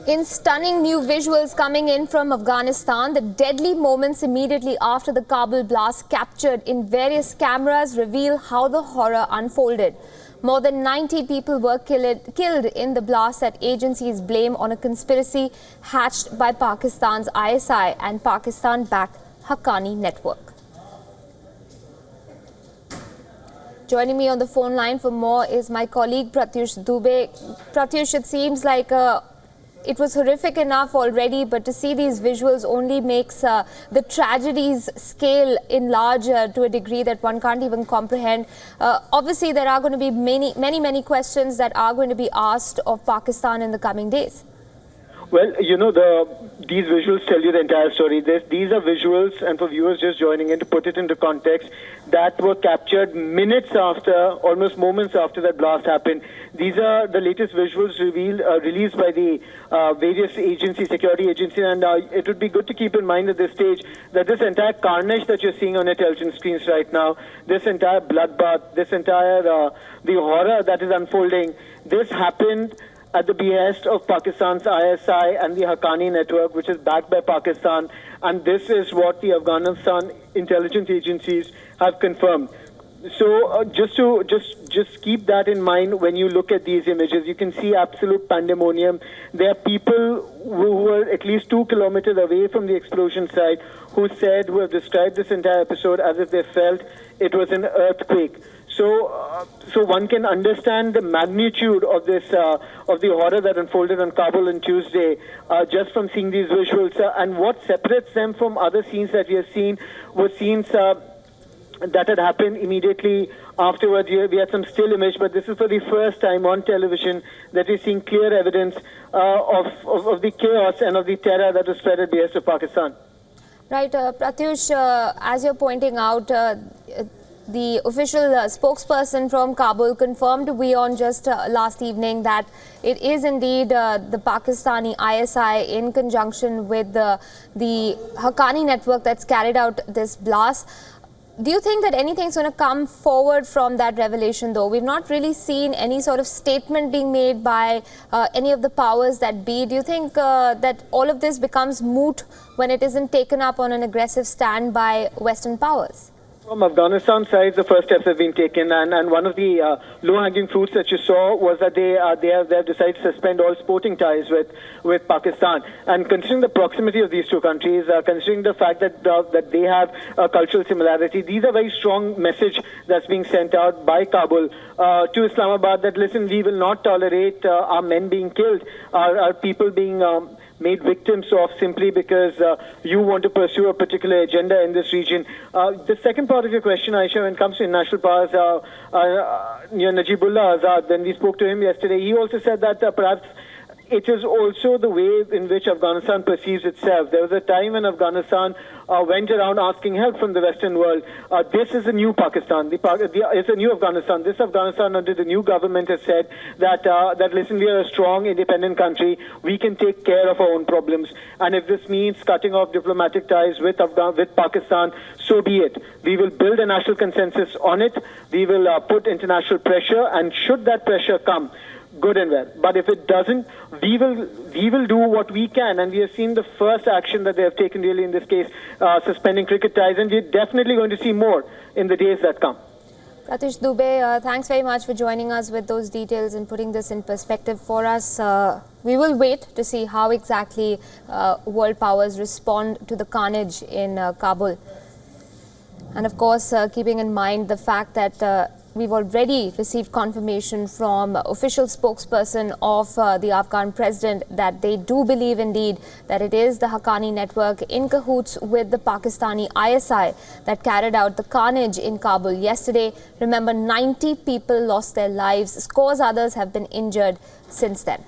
In stunning new visuals coming in from Afghanistan, the deadly moments immediately after the Kabul blast captured in various cameras reveal how the horror unfolded. More than 90 people were killed in the blast that agencies blame on a conspiracy hatched by Pakistan's ISI and Pakistan-backed Haqqani network. Joining me on the phone line for more is my colleague Pratyush Dubey. Pratyush, it seems like it was horrific enough already, but to see these visuals only makes the tragedy's scale enlarge to a degree that one can't even comprehend. Obviously, there are going to be many questions that are going to be asked of Pakistan in the coming days. Well, you know, these visuals tell you the entire story. These are visuals, and for viewers just joining in, to put it into context, that were captured minutes after, almost moments after that blast happened. These are the latest visuals released by the various agencies, security agencies, and it would be good to keep in mind at this stage that this entire carnage that you're seeing on your television screens right now, this entire bloodbath, this entire, the horror that is unfolding, this happened at the behest of Pakistan's ISI and the Haqqani network, which is backed by Pakistan, and this is what the Afghanistan intelligence agencies have confirmed. So just keep that in mind when you look at these images. You can see absolute pandemonium. There are people who were at least 2 kilometers away from the explosion site who have described this entire episode as if they felt it was an earthquake. So one can understand the magnitude of this, of the horror that unfolded on Kabul on Tuesday, just from seeing these visuals. And what separates them from other scenes that we have seen were scenes that had happened immediately afterwards. We had some still image, but this is for the first time on television that we're seeing clear evidence of the chaos and of the terror that was spread at the behest of Pakistan. Right, Pratyush, as you're pointing out, the official spokesperson from Kabul confirmed to WION just last evening that it is indeed the Pakistani ISI in conjunction with the Haqqani network that's carried out this blast. Do you think that anything's going to come forward from that revelation, though? We've not really seen any sort of statement being made by any of the powers that be. Do you think that all of this becomes moot when it isn't taken up on an aggressive stand by Western powers? From Afghanistan side, the first steps have been taken, and one of the low-hanging fruits that you saw was that they have decided to suspend all sporting ties with Pakistan. And considering the proximity of these two countries, considering the fact that they have a cultural similarity, these are very strong message that's being sent out by Kabul to Islamabad that, listen, we will not tolerate our men being killed, our people being made victims of simply because you want to pursue a particular agenda in this region. The second part of your question, Aisha, when it comes to international powers, Najibullah Azad, when we spoke to him yesterday, he also said that perhaps it is also the way in which Afghanistan perceives itself. There was a time when Afghanistan went around asking help from the Western world. This is a new Pakistan. It's a new Afghanistan. This Afghanistan under the new government has said that, listen, we are a strong, independent country. We can take care of our own problems. And if this means cutting off diplomatic ties with Pakistan, so be it. We will build a national consensus on it. We will put international pressure. And should that pressure come, good and well. But if it doesn't, we will do what we can, and we have seen the first action that they have taken really in this case, suspending cricket ties, and we're definitely going to see more in the days that come. Pratyush Dubey, thanks very much for joining us with those details and putting this in perspective for us. We will wait to see how exactly world powers respond to the carnage in Kabul. And of course, keeping in mind the fact that we've already received confirmation from official spokesperson of the Afghan president that they do believe indeed that it is the Haqqani network in cahoots with the Pakistani ISI that carried out the carnage in Kabul yesterday. Remember, 90 people lost their lives. Scores others have been injured since then.